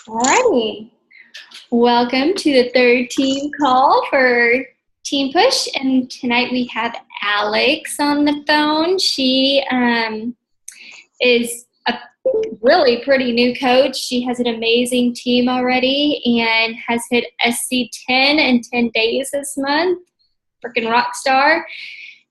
Alrighty. Welcome to the third team call for Team Push. And tonight we have Alex on the phone. She is a really pretty new coach. She has an amazing team already and has hit SC10 in 10 days this month. Freaking rock star.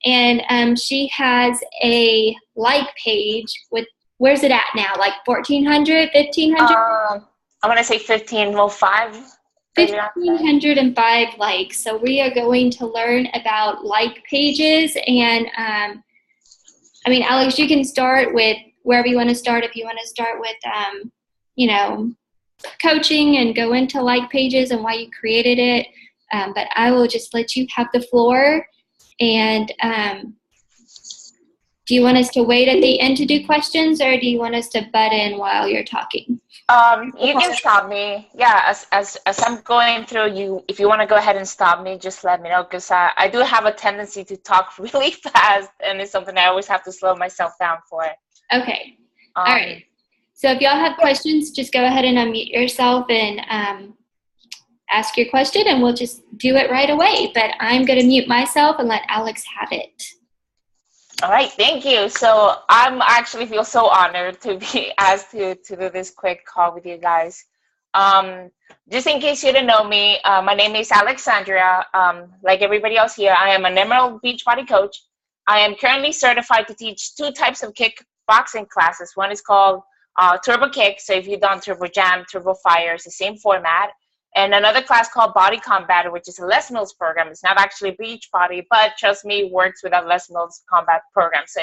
And she has a like page with, where's it at now? Like 1,400, 1,500? I want to say 15, well, 5. 1,505 likes. So we are going to learn about like pages. And Alex, you can start with wherever you want to start. If you want to start with, coaching and go into like pages and why you created it. But I will just let you have the floor. And do you want us to wait at the end to do questions, or do you want us to butt in while you're talking? You can stop me. Yeah, as I'm going through, if you want to go ahead and stop me, just let me know, because I do have a tendency to talk really fast, and it's something I always have to slow myself down for. Okay. All right. So if y'all have questions, just go ahead and unmute yourself and ask your question, and we'll just do it right away. But I'm going to mute myself and let Alex have it. All right, thank you. So I'm actually feel so honored to be asked to do this quick call with you guys. Just in case you didn't know me, my name is Alexandria. Like everybody else here, I am an Emerald Beachbody coach. I am currently certified to teach 2 types of kickboxing classes. One is called Turbo Kick. So if you've done Turbo Jam, Turbo Fire, it's the same format. And another class called Body Combat, which is a Les Mills program. It's not actually Beachbody, but trust me, works with a Les Mills combat program. So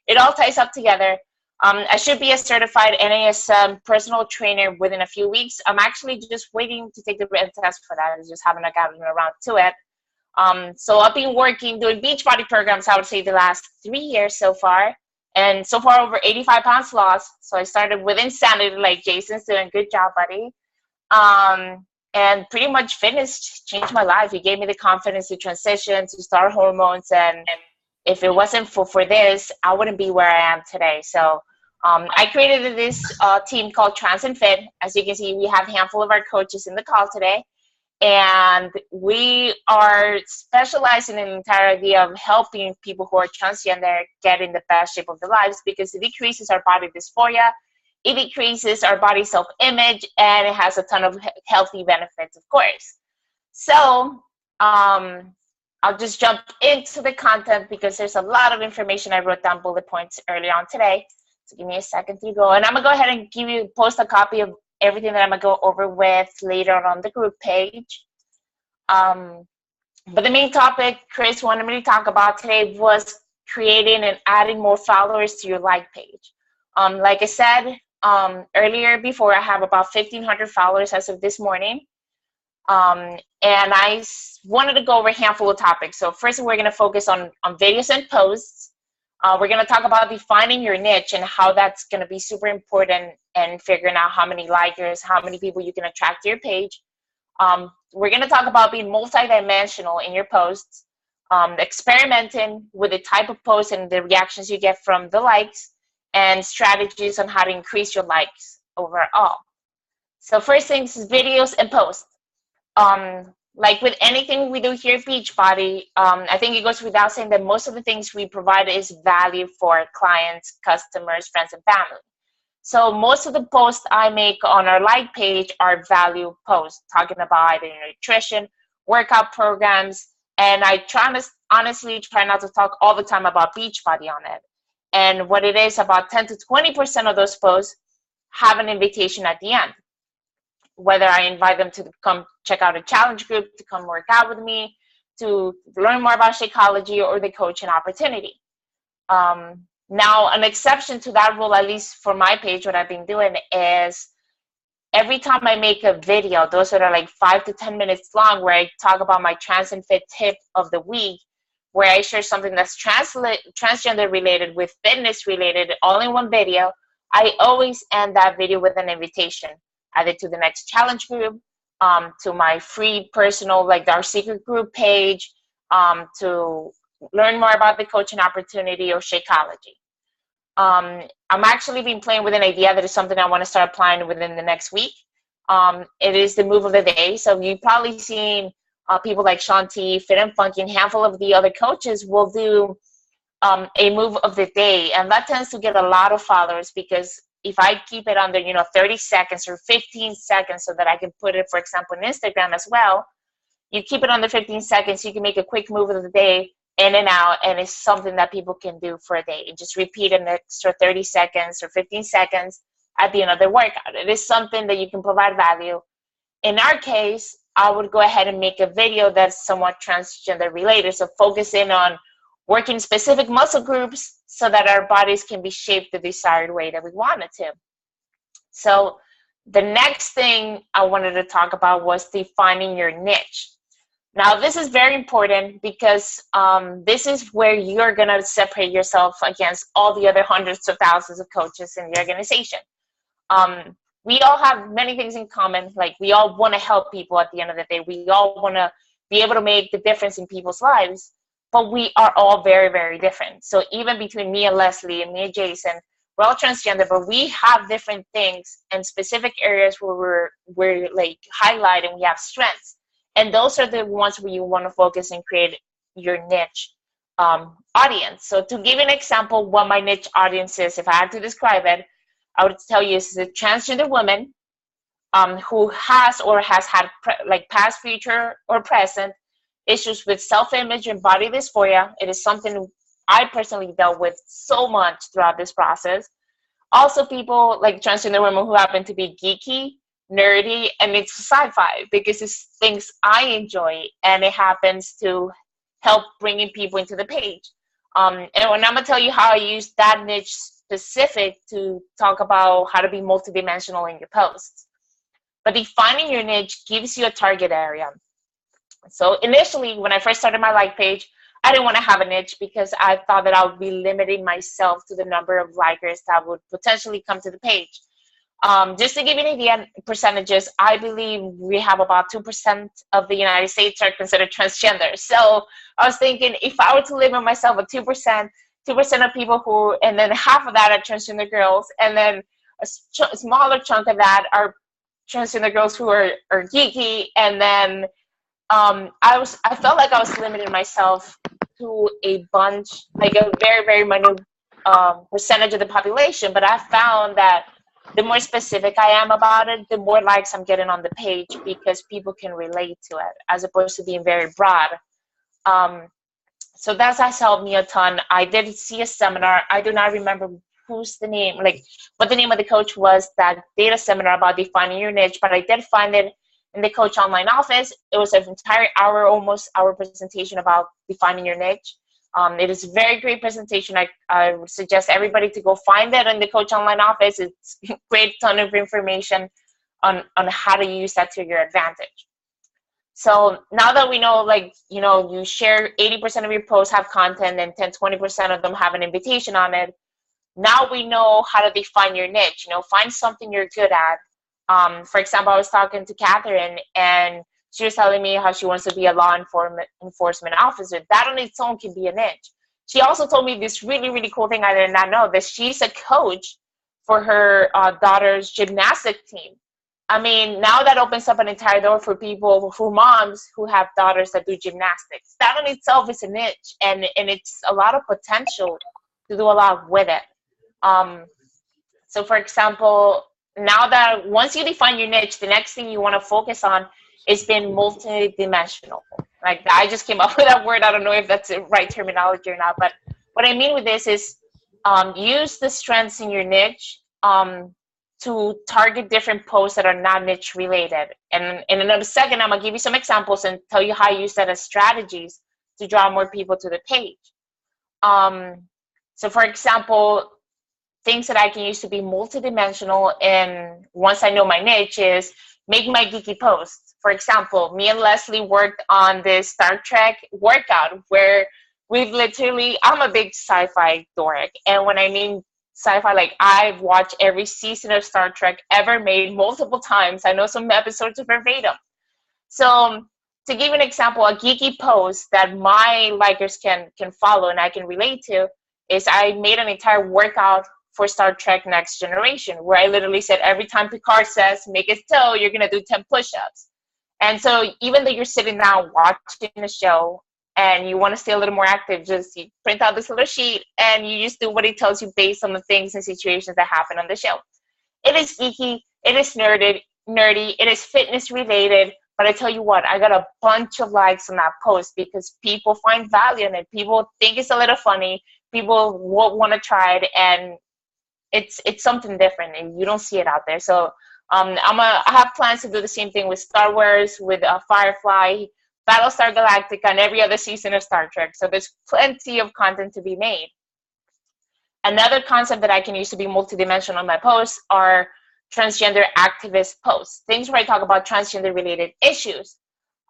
it all ties up together. I should be a certified NAS personal trainer within a few weeks. I'm actually just waiting to take the written test for that. I just haven't gotten around to it. So I've been doing Beachbody programs, I would say, the last 3 years so far. And so far, over 85 pounds lost. So I started with Insanity, like Jason's doing. Good job, buddy. And pretty much fitness changed my life. It gave me the confidence to transition, to start hormones. And if it wasn't for this, I wouldn't be where I am today. So I created this team called Trans and Fit. As you can see, we have a handful of our coaches in the call today. And we are specializing in the entire idea of helping people who are transgender get in the best shape of their lives, because it decreases our body dysphoria. It decreases our body self-image, and it has a ton of healthy benefits, of course. So I'll just jump into the content, because there's a lot of information. I wrote down bullet points earlier on today. So give me a second to go. And I'm going to go ahead and post a copy of everything that I'm going to go over with later on the group page. But the main topic Chris wanted me to talk about today was creating and adding more followers to your like page. Like I said, earlier before, I have about 1,500 followers as of this morning. And I wanted to go over a handful of topics. So first, we're going to focus on videos and posts. We're going to talk about defining your niche and how that's going to be super important, and figuring out how many likers, how many people you can attract to your page. We're going to talk about being multidimensional in your posts, experimenting with the type of posts and the reactions you get from the likes, and strategies on how to increase your likes overall. So first things is videos and posts. Like with anything we do here at Beachbody, I think it goes without saying that most of the things we provide is value for clients, customers, friends, and family. So most of the posts I make on our like page are value posts, talking about either nutrition, workout programs, and I honestly try not to talk all the time about Beachbody on it. And what it is, about 10 to 20% of those posts have an invitation at the end. Whether I invite them to come check out a challenge group, to come work out with me, to learn more about Shakeology, or the coaching opportunity. Now, an exception to that rule, at least for my page, what I've been doing is every time I make a video, those that are like 5 to 10 minutes long, where I talk about my Trans and Fit tip of the week, where I share something that's transgender related with fitness related, all in one video, I always end that video with an invitation, either to the next challenge group, to my free personal, like our secret group page, to learn more about the coaching opportunity or Shakeology. I'm actually been playing with an idea that is something I want to start applying within the next week. It is the move of the day. So you've probably seen people like Shaun T, Fit and Funky, and a handful of the other coaches will do a move of the day, and that tends to get a lot of followers because if I keep it under 30 seconds or 15 seconds so that I can put it, for example, on Instagram as well, you keep it under 15 seconds, you can make a quick move of the day in and out, and it's something that people can do for a day and just repeat an extra 30 seconds or 15 seconds at the end of their workout. It is something that you can provide value. In our case, I would go ahead and make a video that's somewhat transgender related, so focus in on working specific muscle groups so that our bodies can be shaped the desired way that we want it to. So the next thing I wanted to talk about was defining your niche. Now, this is very important because this is where you're going to separate yourself against all the other hundreds of thousands of coaches in the organization. We all have many things in common. Like, we all want to help people at the end of the day. We all want to be able to make the difference in people's lives, but we are all very, very different. So even between me and Leslie and me and Jason, we're all transgender, but we have different things and specific areas where we're like highlighting, we have strengths. And those are the ones where you want to focus and create your niche audience. So to give an example, what my niche audience is, if I had to describe it, I would tell you it's a transgender woman who has or has had past, future, or present issues with self-image and body dysphoria. It is something I personally dealt with so much throughout this process. Also, people like transgender women who happen to be geeky, nerdy, and it's sci-fi because it's things I enjoy, and it happens to help bringing people into the page. And when I'm gonna tell you how I use that niche specific to talk about how to be multidimensional in your posts. But defining your niche gives you a target area. So initially, when I first started my like page, I didn't want to have a niche because I thought that I would be limiting myself to the number of likers that would potentially come to the page. Just to give you an idea, percentages, I believe we have about 2% of the United States are considered transgender. So I was thinking, if I were to limit myself at 2% of people who, and then half of that are transgender girls, and then a smaller chunk of that are transgender girls who are geeky, and then I felt like I was limiting myself to a bunch, like a very, very minute percentage of the population. But I found that the more specific I am about it, the more likes I'm getting on the page because people can relate to it as opposed to being very broad. So that has helped me a ton. I did see a seminar. I do not remember who's the name, like what the name of the coach was that did a seminar about defining your niche, but I did find it in the Coach Online office. It was an entire hour, almost hour presentation about defining your niche. It is a very great presentation. I would suggest everybody to go find it in the Coach Online office. It's a great ton of information on how to use that to your advantage. So now that we know, you share 80% of your posts have content and 10-20% of them have an invitation on it. Now we know how to define your niche. Find something you're good at. For example, I was talking to Catherine, and she was telling me how she wants to be a law enforcement officer. That on its own can be a niche. She also told me this really, really cool thing I did not know, that she's a coach for her daughter's gymnastic team. I mean, now that opens up an entire door for people, for moms who have daughters that do gymnastics. That in itself is a niche, and it's a lot of potential to do a lot with it. So for example, now that once you define your niche, the next thing you want to focus on is being multidimensional. Like, I just came up with that word. I don't know if that's the right terminology or not, but what I mean with this is use the strengths in your niche to target different posts that are not niche related. And in another second, I'm gonna give you some examples and tell you how I use that as strategies to draw more people to the page. So for example, things that I can use to be multidimensional, and once I know my niche, is make my geeky posts. For example, me and Leslie worked on this Star Trek workout where we've literally, I'm a big sci-fi dork. And when I mean sci-fi, like, I've watched every season of Star Trek ever made multiple times. I know some episodes are verbatim. So to give an example, a geeky post that my likers can follow and I can relate to is I made an entire workout for Star Trek Next Generation, where I literally said every time Picard says, make it so, you're going to do 10 push-ups. And so even though you're sitting down watching the show and you want to stay a little more active, just you print out this little sheet and you just do what it tells you based on the things and situations that happen on the show. It is geeky, it is nerdy, it is fitness related, but I tell you what, I got a bunch of likes on that post because people find value in it. People think it's a little funny. People want to try it, and it's something different, and you don't see it out there. So I have plans to do the same thing with Star Wars, with Firefly, Battlestar Galactica, and every other season of Star Trek. So there's plenty of content to be made. Another concept that I can use to be multidimensional on my posts are transgender activist posts, things where I talk about transgender related issues.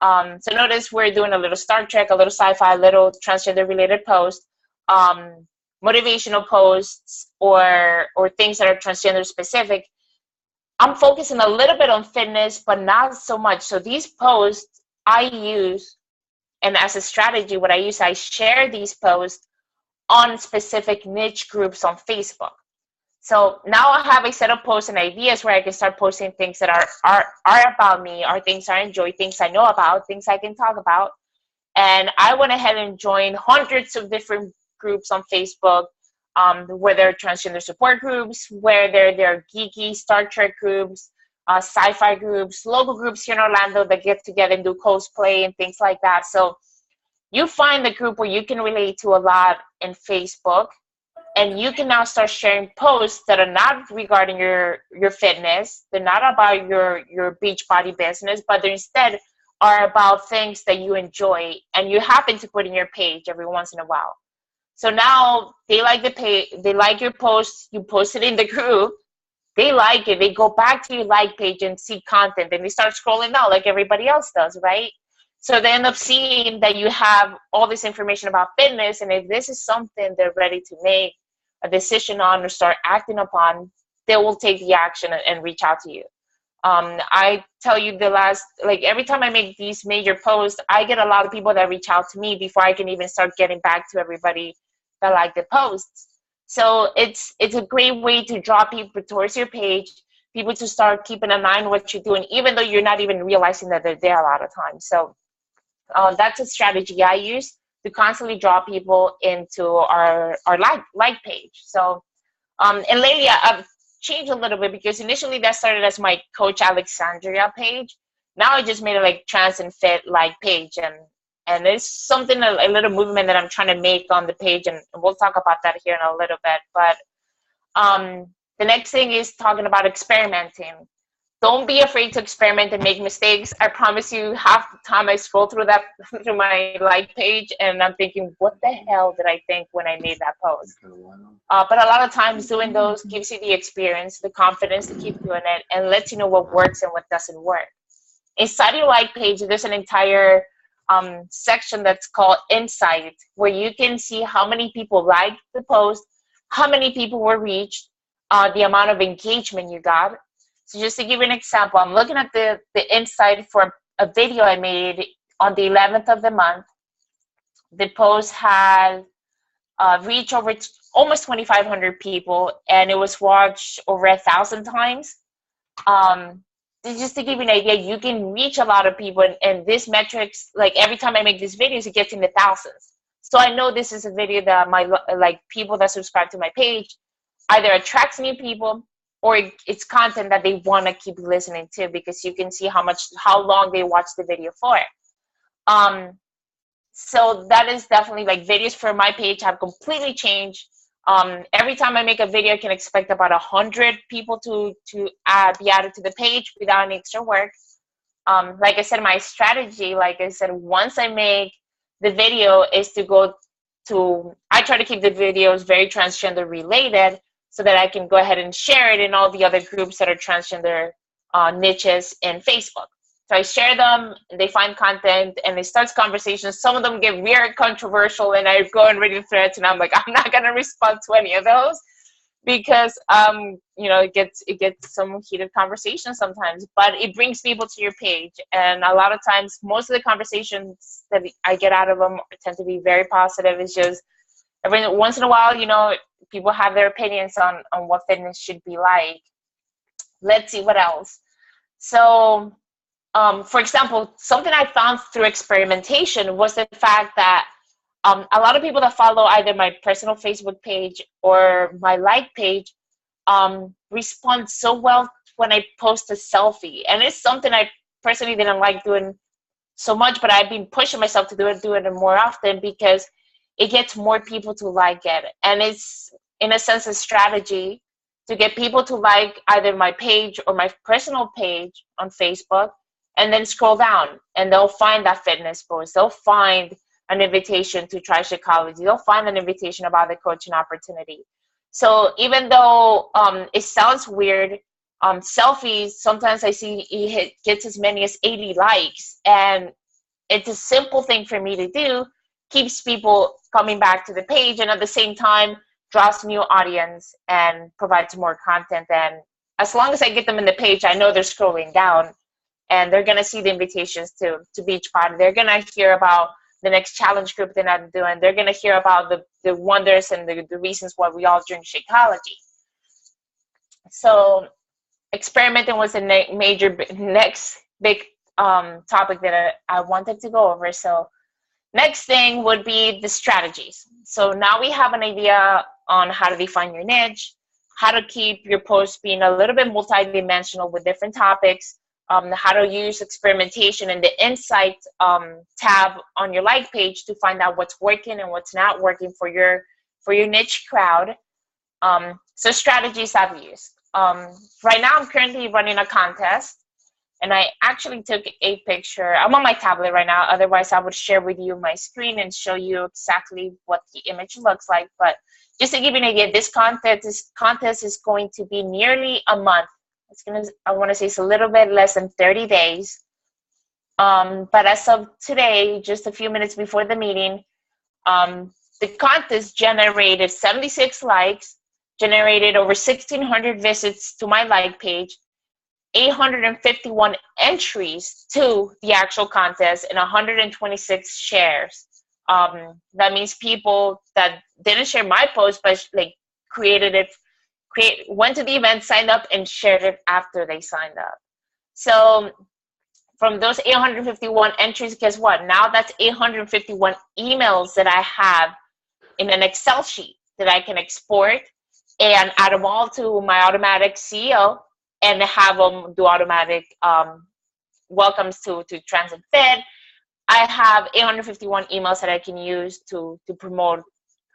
So notice we're doing a little Star Trek, a little sci-fi, a little transgender related post, motivational posts, or things that are transgender specific. I'm focusing a little bit on fitness, but not so much. So these posts I use, and as a strategy, what I use, I share these posts on specific niche groups on Facebook. So now I have a set of posts and ideas where I can start posting things that are about me, or things I enjoy, things I know about, things I can talk about. And I went ahead and joined hundreds of different groups on Facebook, where there are transgender support groups, where there are geeky Star Trek groups, sci-fi groups, local groups here in Orlando that get together and do cosplay and things like that. So you find the group where you can relate to a lot in Facebook, and you can now start sharing posts that are not regarding your fitness. They're not about your beach body business, but they instead are about things that you enjoy and you happen to put in your page every once in a while. So now they like the page, they like your post, you post it in the group, they like it, they go back to your like page and see content, and they start scrolling down like everybody else does, right? So they end up seeing that you have all this information about fitness, and if this is something they're ready to make a decision on or start acting upon, they will take the action and reach out to you. I tell you every time I make these major posts, I get a lot of people that reach out to me before I can even start getting back to everybody that like the posts. So it's a great way to draw people towards your page, people to start keeping an eye on what you're doing, even though you're not even realizing that they're there a lot of times. So that's a strategy I use to constantly draw people into our like page. So, and lately I've changed a little bit, because initially that started as my Coach Alexandria page. Now I just made it like Trans and Fit like page, and there's something, a little movement that I'm trying to make on the page, and we'll talk about that here in a little bit. But the next thing is talking about experimenting. Don't be afraid to experiment and make mistakes. I promise you, half the time I scroll through my like page, and I'm thinking, what the hell did I think when I made that post? But a lot of times doing those gives you the experience, the confidence to keep doing it, and lets you know what works and what doesn't work. Inside your like page, there's an entire section that's called Insight, where you can see how many people liked the post, how many people were reached, the amount of engagement you got. So just to give you an example, I'm looking at the insight for a video I made on the 11th of the month. The post had reached over almost 2,500 people, and it was watched over 1,000 times. Just to give you an idea, you can reach a lot of people, and this metrics, like every time I make these videos, it gets in the thousands. So I know this is a video that my people that subscribe to my page either attracts new people, or it's content that they want to keep listening to, because you can see how long they watch the video for. So that is definitely, like, videos for my page have completely changed. Every time I make a video, I can expect about 100 people to be added to the page without any extra work. Like I said, my strategy, once I make the video, is I try to keep the videos very transgender related, so that I can go ahead and share it in all the other groups that are transgender niches in Facebook. So I share them, and they find content, and it starts conversations. Some of them get weird, controversial, and I go and read the threads, and I'm like, I'm not gonna respond to any of those, because it gets some heated conversation sometimes. But it brings people to your page, and a lot of times, most of the conversations that I get out of them tend to be very positive. It's just every once in a while, people have their opinions on what fitness should be like. Let's see what else. So, for example, something I found through experimentation was the fact that a lot of people that follow either my personal Facebook page or my like page respond so well when I post a selfie. And it's something I personally didn't like doing so much, but I've been pushing myself to do it more often because it gets more people to like it. And it's, in a sense, a strategy to get people to like either my page or my personal page on Facebook, and then scroll down and they'll find that fitness post. They'll find an invitation to try Shakeology. They'll find an invitation about the coaching opportunity. So even though it sounds weird, selfies, sometimes I see it gets as many as 80 likes, and it's a simple thing for me to do, keeps people coming back to the page, and at the same time draws new audience and provides more content. And as long as I get them in the page, I know they're scrolling down and they're going to see the invitations to Beachbody. They're going to hear about the next challenge group that I'm doing. They're going to hear about the wonders and the reasons why we all drink Shakeology. So experimenting was the next big topic that I wanted to go over. So next thing would be the strategies. So now we have an idea on how to define your niche, how to keep your posts being a little bit multidimensional with different topics, how to use experimentation and the insight tab on your like page to find out what's working and what's not working for your niche crowd. So strategies I've used. Right now I'm currently running a contest, and I actually took a picture. I'm on my tablet right now. Otherwise, I would share with you my screen and show you exactly what the image looks like. But just to give you an idea, this contest is going to be nearly a month. I want to say it's a little bit less than 30 days. But as of today, just a few minutes before the meeting, the contest generated 76 likes, generated over 1,600 visits to my like page, 851 entries to the actual contest, and 126 shares. That means people that didn't share my post, but like went to the event, signed up, and shared it after they signed up. So from those 851 entries, guess what? Now that's 851 emails that I have in an Excel sheet that I can export and add them all to my automatic CEO and have them do automatic welcomes to Trans and Fit. I have 851 emails that I can use to promote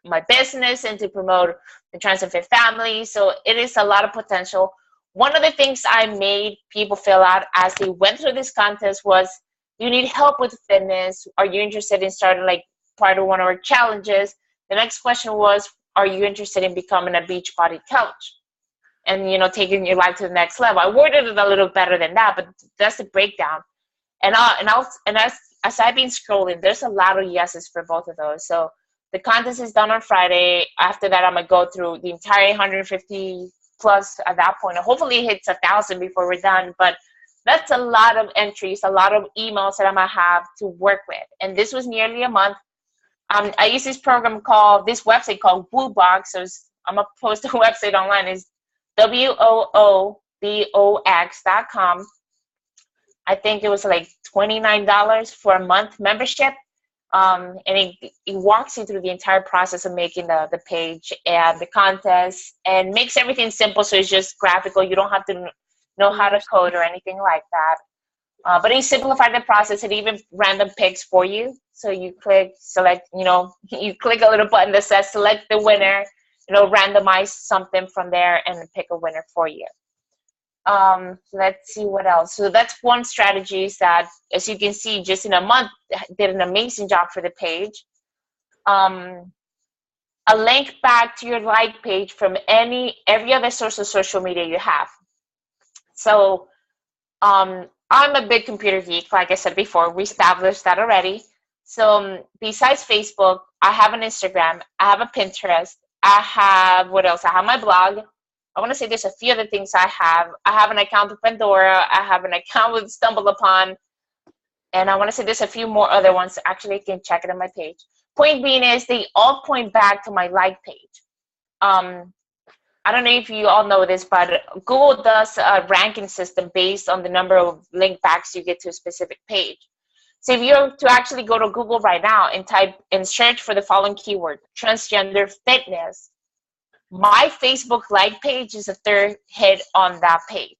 my business and to promote the Trans and Fit family. So it is a lot of potential. One of the things I made people fill out as they went through this contest was, do you need help with fitness? Are you interested in starting like part of one of our challenges? The next question was, are you interested in becoming a Beachbody coach? And, you know, taking your life to the next level. I worded it a little better than that, but that's the breakdown. And as I've been scrolling, there's a lot of yeses for both of those. So the contest is done on Friday. After that, I'm gonna go through the entire 150 plus at that point. Hopefully it hits 1,000 before we're done. But that's a lot of entries, a lot of emails that I'm gonna have to work with. And this was nearly a month. I use this website called WooBox. So I'm gonna post a website online. Is WOOBOX.com. I think it was like $29 for a month membership. And it walks you through the entire process of making the page and the contest, and makes everything simple. So it's just graphical. You don't have to know how to code or anything like that. But it simplified the process. It even random picks for you. So you select, you click a little button that says select the winner. Randomize something from there and pick a winner for you. Let's see what else. So that's one strategy that, as you can see, just in a month, did an amazing job for the page. A link back to your like page from every other source of social media you have. So I'm a big computer geek, like I said before. We established that already. So besides Facebook, I have an Instagram, I have a Pinterest, I have, what else? I have my blog. I want to say there's a few other things I have. I have an account with Pandora. I have an account with StumbleUpon. And I want to say there's a few more other ones. Actually, you can check it on my page. Point being is they all point back to my like page. I don't know if you all know this, but Google does a ranking system based on the number of link backs you get to a specific page. So if you're to actually go to Google right now and type and search for the following keyword, transgender fitness, my Facebook like page is the third hit on that page.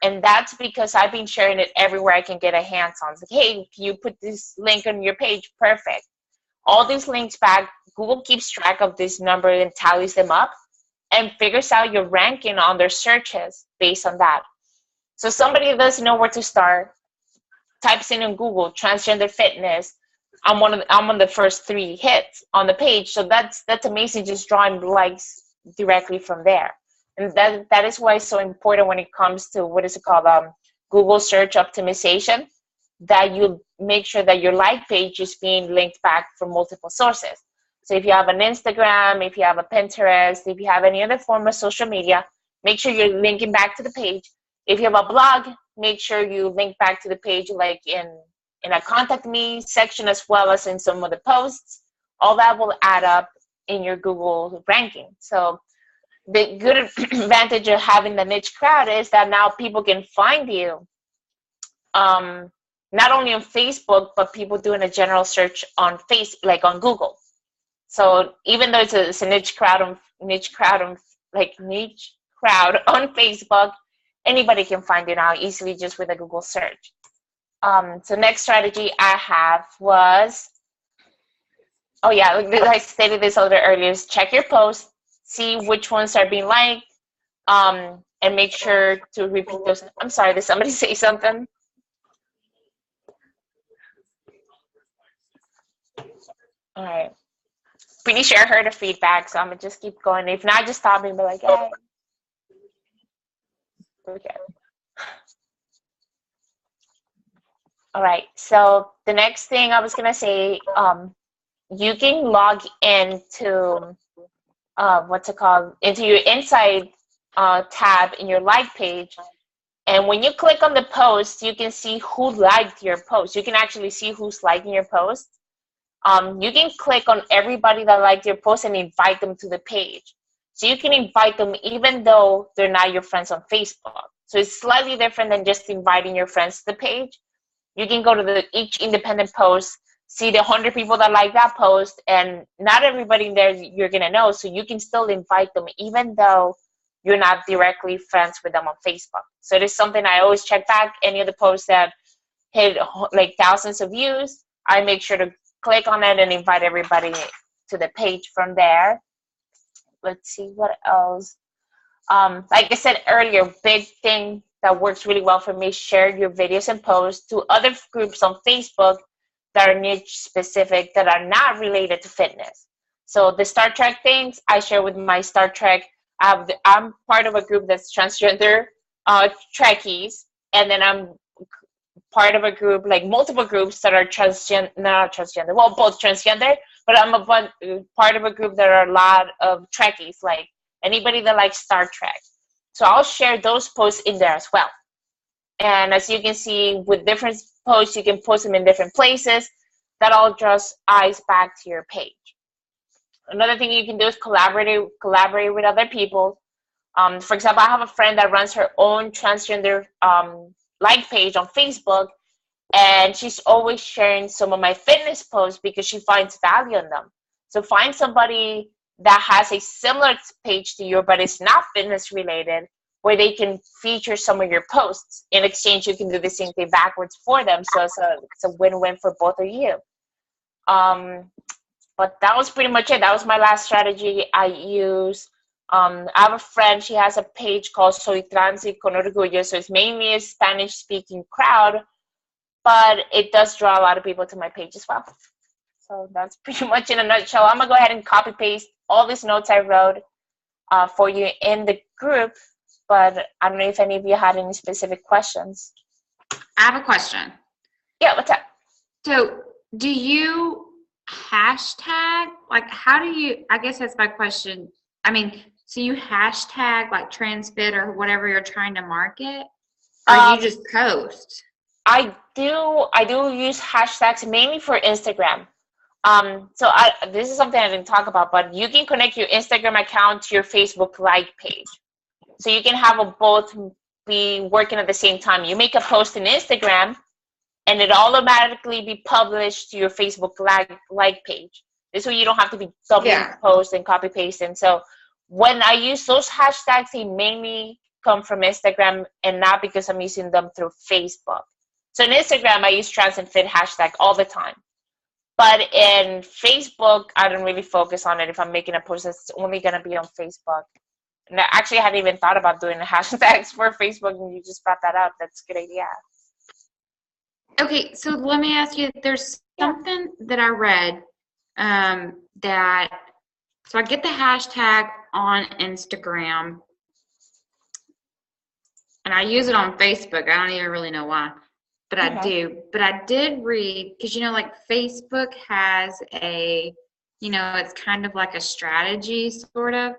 And that's because I've been sharing it everywhere I can get a hands on. It's like, hey, can you put this link on your page? Perfect. All these links back, Google keeps track of this number and tallies them up and figures out your ranking on their searches based on that. So somebody that doesn't know where to start, types in Google transgender fitness. I'm on the first 3 hits on the page. So that's amazing, just drawing likes directly from there. And that is why it's so important when it comes to what is it called, Google search optimization, that you make sure that your like page is being linked back from multiple sources. So if you have an Instagram, if you have a Pinterest, if you have any other form of social media, make sure you're linking back to the page. If you have a blog, make sure you link back to the page, like in a contact me section, as well as in some of the posts. All that will add up in your Google ranking. So the good advantage of having the niche crowd is that now people can find you, not only on Facebook, but people doing a general search on on Google. So even though it's a niche crowd on Facebook, anybody can find you now easily just with a Google search. So next strategy I have was, I stated this a little earlier, is check your posts, see which ones are being liked, and make sure to repeat those. I'm sorry, did somebody say something? All right. Pretty sure I heard a feedback, so I'm gonna just keep going. If not, just stop me and be like, hey. Okay. All right. So the next thing I was gonna say, you can log into into your Insight tab in your like page, and when you click on the post, you can see who liked your post. You can actually see who's liking your post. You can click on everybody that liked your post and invite them to the page. So you can invite them even though they're not your friends on Facebook. So it's slightly different than just inviting your friends to the page. You can go to each independent post, see the 100 people that like that post, and not everybody in there you're going to know. So you can still invite them even though you're not directly friends with them on Facebook. So it is something I always check back. Any of the posts that hit like thousands of views, I make sure to click on it and invite everybody to the page from there. Let's see what else. Like I said earlier, big thing that works really well for me, share your videos and posts to other groups on Facebook that are niche specific, that are not related to fitness. So the Star Trek things I share with my Star Trek. I'm part of a group that's transgender Trekkies, and then I'm part of a group, like multiple groups that are not transgender, well, both transgender, but I'm part of a group that are a lot of Trekkies, like anybody that likes Star Trek. So I'll share those posts in there as well. And as you can see, with different posts, you can post them in different places. That all draws eyes back to your page. Another thing you can do is collaborate with other people. For example, I have a friend that runs her own transgender like page on Facebook, and she's always sharing some of my fitness posts because she finds value in them. So find somebody that has a similar page to yours, but it's not fitness related, where they can feature some of your posts. In exchange, you can do the same thing backwards for them. So it's a win-win for both of you. But that was pretty much it. That was my last strategy I use. I have a friend, she has a page called Soy Trans y con Orgullo. So it's mainly a Spanish-speaking crowd, but it does draw a lot of people to my page as well. So that's pretty much in a nutshell. I'm going to go ahead and copy-paste all these notes I wrote for you in the group, but I don't know if any of you had any specific questions. I have a question. Yeah, what's up? So do you hashtag, like how do you, I guess that's my question. I mean, so you hashtag like TransFit or whatever you're trying to market, or you just post? I do use hashtags mainly for Instagram. This is something I didn't talk about, but you can connect your Instagram account to your Facebook like page. So you can have them both be working at the same time. You make a post in Instagram, and it automatically be published to your Facebook like page. This way you don't have to be doubling post and copy pasting. So when I use those hashtags, they mainly come from Instagram and not because I'm using them through Facebook. So in Instagram, I use trans and fit hashtag all the time. But in Facebook, I don't really focus on it. If I'm making a post, it's only going to be on Facebook. And I actually hadn't even thought about doing the hashtags for Facebook, and you just brought that up. That's a good idea. Okay, so let me ask you, there's something that I read so I get the hashtag on Instagram, and I use it on Facebook. I don't even really know why, but I do. But I did read, because, like Facebook has it's kind of like a strategy sort of.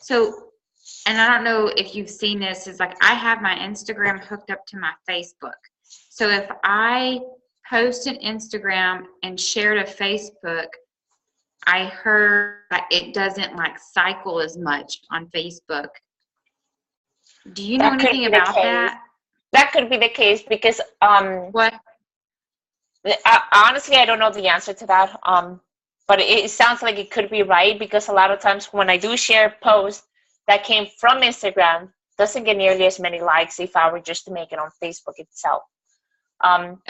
So, and I don't know if you've seen this, is like I have my Instagram hooked up to my Facebook. So if I post an Instagram and share to Facebook, I heard that it doesn't like cycle as much on Facebook. Do you know anything about that? That could be the case because what? Honestly, I don't know the answer to that. But it sounds like it could be right, because a lot of times when I do share posts that came from Instagram, doesn't get nearly as many likes if I were just to make it on Facebook itself.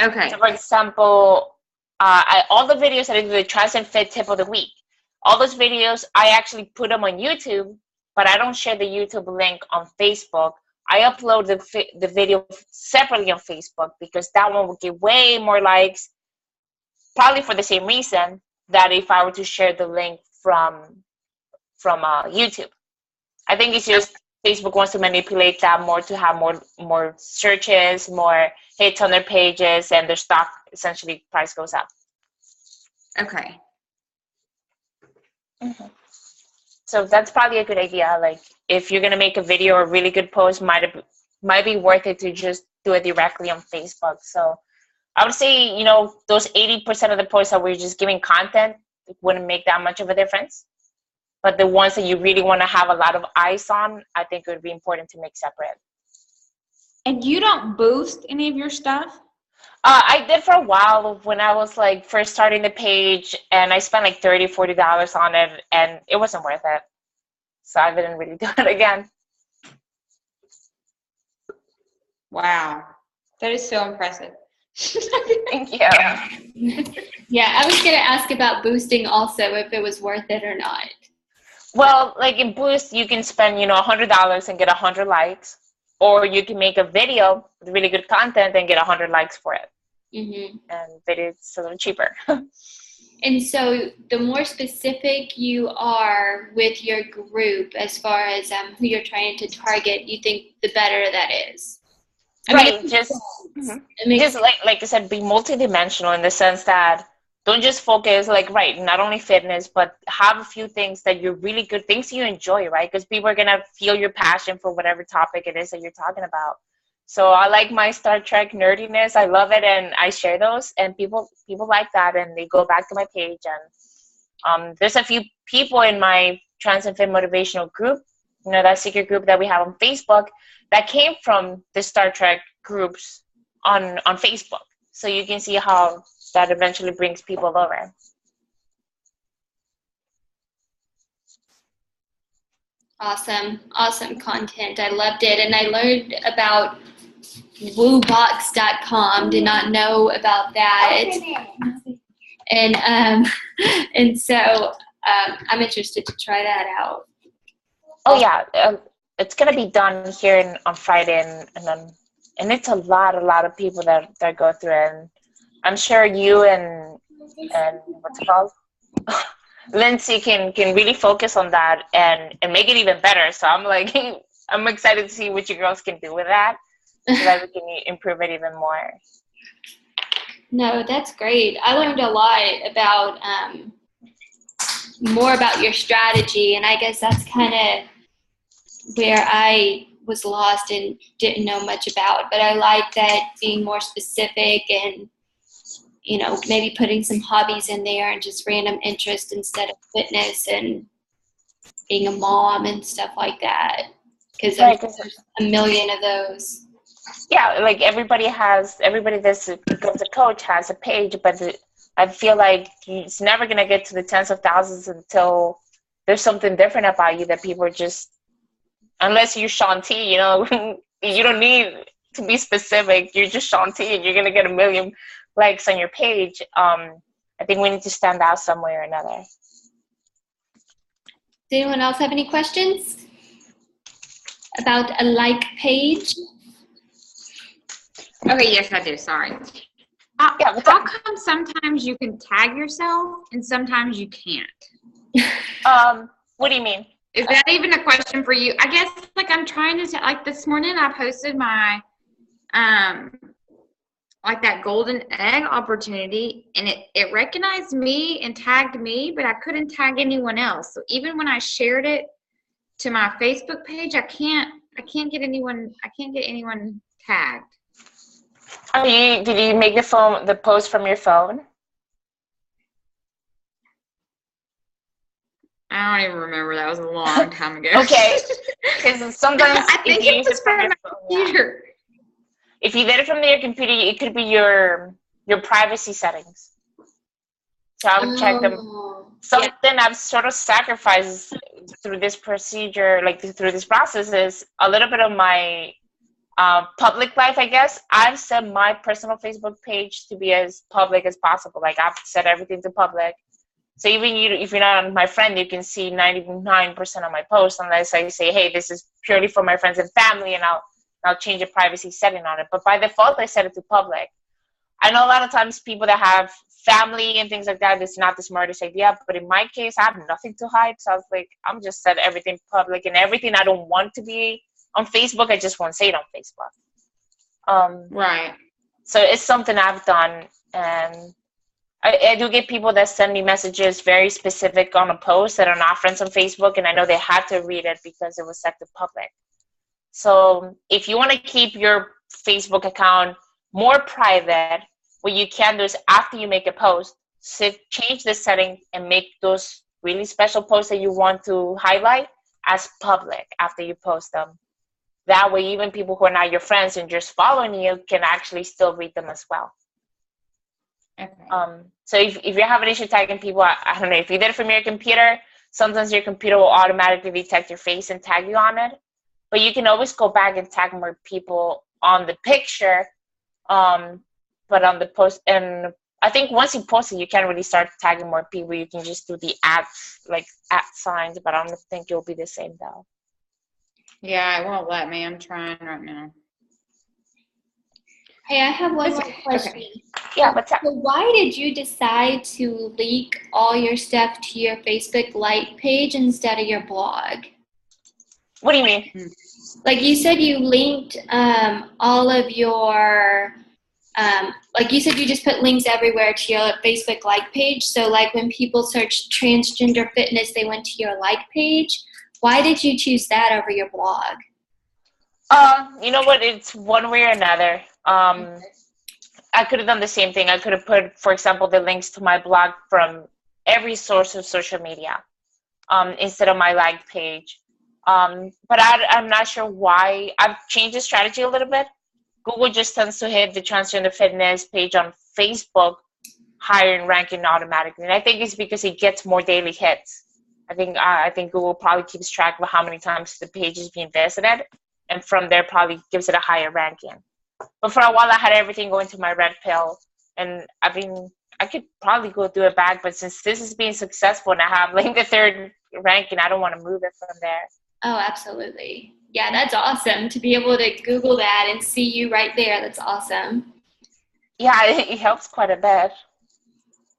Okay. So for example, all the videos that I do, the trans and fit tip of the week, all those videos, I actually put them on YouTube, but I don't share the YouTube link on Facebook. I upload the video separately on Facebook, because that one will get way more likes, probably for the same reason that if I were to share the link from YouTube. I think it's just Facebook wants to manipulate that more to have more searches, more hits on their pages, and their stock essentially price goes up. Okay. Mm-hmm. So that's probably a good idea. Like if you're gonna make a video or a really good post, might be worth it to just do it directly on Facebook. So I would say, those 80% of the posts that we're just giving content, it wouldn't make that much of a difference. But the ones that you really want to have a lot of eyes on, I think it would be important to make separate. And you don't boost any of your stuff? I did for a while when I was like first starting the page, and I spent like $30, $40 on it, and it wasn't worth it. So I didn't really do it again. Wow. That is so impressive. Thank you. Yeah, I was going to ask about boosting also, if it was worth it or not. Well, like in Boost, you can spend, $100 and get 100 likes. Or you can make a video with really good content and get 100 likes for it. Mm-hmm. And videos a little cheaper. And so the more specific you are with your group as far as who you're trying to target, you think the better that is. Right. Just like I said, be multidimensional in the sense that don't just focus not only fitness, but have a few things that you're really good, things you enjoy, right? Because people are going to feel your passion for whatever topic it is that you're talking about. So I like my Star Trek nerdiness. I love it, and I share those, and people like that, and they go back to my page. And there's a few people in my Trans and Fit motivational group, that secret group that we have on Facebook, that came from the Star Trek groups on Facebook. So you can see how that eventually brings people over. Awesome content. I loved it. And I learned about woobox.com. Did not know about that. And so I'm interested to try that out. Oh yeah, it's gonna be done here on Friday, and it's a lot of people that go through it. And I'm sure you and what's it called, Lindsay can really focus on that and make it even better. So I'm excited to see what you girls can do with that, so that we can improve it even more. No, that's great. I learned a lot about more about your strategy, and I guess that's kind of where I was lost and didn't know much about. But I like that being more specific and you know, maybe putting some hobbies in there and just random interest instead of fitness and being a mom and stuff like that. Because there's a million of those. Yeah, like everybody that becomes a coach has a page, but I feel like it's never going to get to the tens of thousands until there's something different about you that people are just, unless you're Shaun T, you know, you don't need to be specific. You're just Shaun T and you're going to get a million likes on your page. I think we need to stand out some way or another. Does anyone else have any questions about a like page? Okay, yes, I do. Sorry. Yeah, how come sometimes you can tag yourself and sometimes you can't? What do you mean? Is that even a question for you? I guess, like, I'm trying to like this morning I posted my like that golden egg opportunity, and it recognized me and tagged me, but I couldn't tag anyone else. So even when I shared it to my Facebook page, I can't get anyone tagged. Did you make the post from your phone? I don't even remember. That was a long time ago. Okay, because sometimes I think it was from my computer. If you did it from your computer, it could be your privacy settings. So I would check them. Something I've sort of sacrificed through this procedure, like through this process, is a little bit of my public life, I guess. I've set my personal Facebook page to be as public as possible. Like, I've set everything to public. So even if you're not my friend, you can see 99% of my posts, unless I say, hey, this is purely for my friends and family, and I'll change the privacy setting on it. But by default, I set it to public. I know a lot of times people that have family and things like that, it's not the smartest idea. But in my case, I have nothing to hide. So I was like, I'm just set everything public, and everything I don't want to be on Facebook, I just won't say it on Facebook. Right. So it's something I've done. And I do get people that send me messages very specific on a post that are not friends on Facebook, and I know they had to read it because it was set to public. So if you want to keep your Facebook account more private, what you can do is, after you make a post, change the setting and make those really special posts that you want to highlight as public after you post them. That way, even people who are not your friends and just following you can actually still read them as well. Okay. So if you're having issue tagging people, I don't know, if you did it from your computer, sometimes your computer will automatically detect your face and tag you on it. But you can always go back and tag more people on the picture, but on the post. And I think once you post it, you can't really start tagging more people. You can just do the @ signs, but I don't think it'll be the same though. Yeah, it won't let me. I'm trying right now. Hey, I have one more question. Okay. Yeah, what's up? So why did you decide to link all your stuff to your Facebook Lite page instead of your blog? What do you mean? Like you said, you linked all of your, like you said, you just put links everywhere to your Facebook like page. So like when people search transgender fitness, they went to your like page. Why did you choose that over your blog? You know what? It's one way or another. I could have done the same thing. I could have put, for example, the links to my blog from every source of social media instead of my like page. But I'm not sure why. I've changed the strategy a little bit. Google just tends to hit the transgender fitness page on Facebook higher in ranking automatically. And I think it's because it gets more daily hits. I think Google probably keeps track of how many times the page is being visited, and from there probably gives it a higher ranking. But for a while, I had everything going to my red pill, and I could probably go do it back, but since this is being successful and I have like the 3rd ranking, I don't want to move it from there. Oh, absolutely. Yeah, that's awesome to be able to Google that and see you right there. That's awesome. Yeah, it helps quite a bit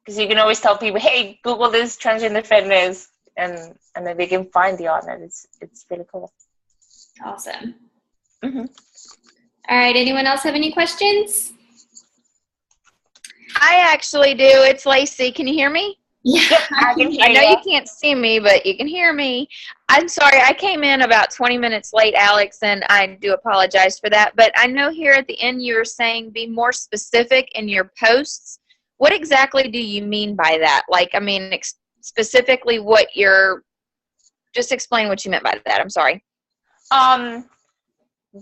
because you can always tell people, hey, Google this transgender fitness, and then they can find you on it. It's really cool. Awesome. Mm-hmm. All right. Anyone else have any questions? I actually do. It's Lacey. Can you hear me? Yeah, I can hear I know you. you can't see me, but you can hear me. I'm sorry. I came in about 20 minutes late, Alex, and I do apologize for that. But I know here at the end you were saying be more specific in your posts. what exactly do you mean by that? Like, I mean, specifically just explain what you meant by that. I'm sorry.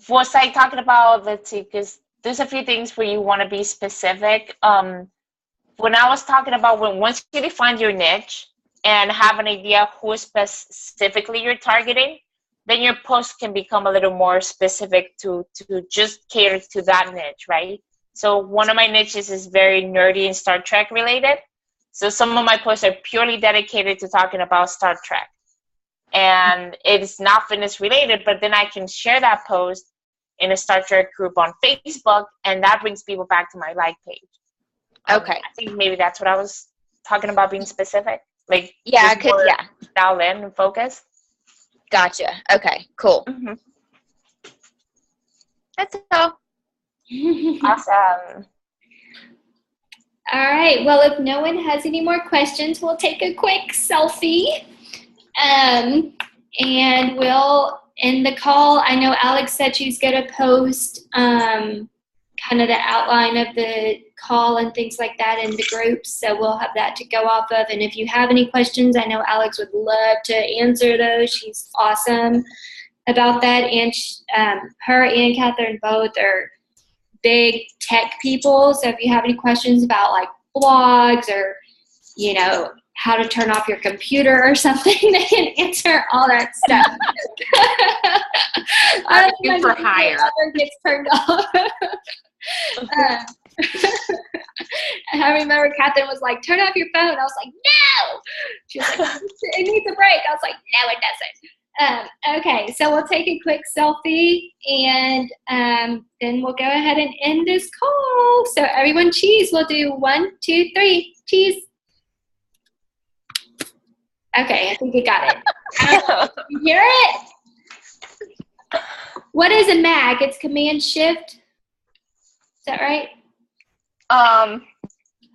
Was I talking about, let's see, because there's a few things where you want to be specific. When I was talking about once you define your niche and have an idea who specifically you're targeting, then your post can become a little more specific to just cater to that niche, right? So one of my niches is very nerdy and Star Trek related. So some of my posts are purely dedicated to talking about Star Trek. And it's not fitness related, but then I can share that post in a Star Trek group on Facebook, and that brings people back to my like page. Okay. I think maybe that's what I was talking about, being specific. Like, yeah, dial in and focus. Gotcha. Okay, cool. Mm-hmm. That's all. Awesome. All right. Well, if no one has any more questions, we'll take a quick selfie. And we'll end the call. I know Alex said she's going to post kind of the outline of the call and things like that in the groups. So we'll have that to go off of. And if you have any questions, I know Alex would love to answer those. She's awesome about that. And her and Catherine both are big tech people. So if you have any questions about like blogs or, you know, how to turn off your computer or something, they can answer all that stuff. I'm for hire. Gets turned off. I remember Catherine was like, turn off your phone. I was like, no. She was like, it needs a break. I was like, no, it doesn't. Okay, so we'll take a quick selfie, and then we'll go ahead and end this call. So everyone cheese. We'll do 1, 2, 3. Cheese. Okay, I think we got it. You hear it? What is a Mac? It's Command Shift. Is that right? Hold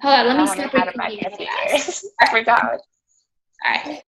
on, let me stop recording. I forgot. All right.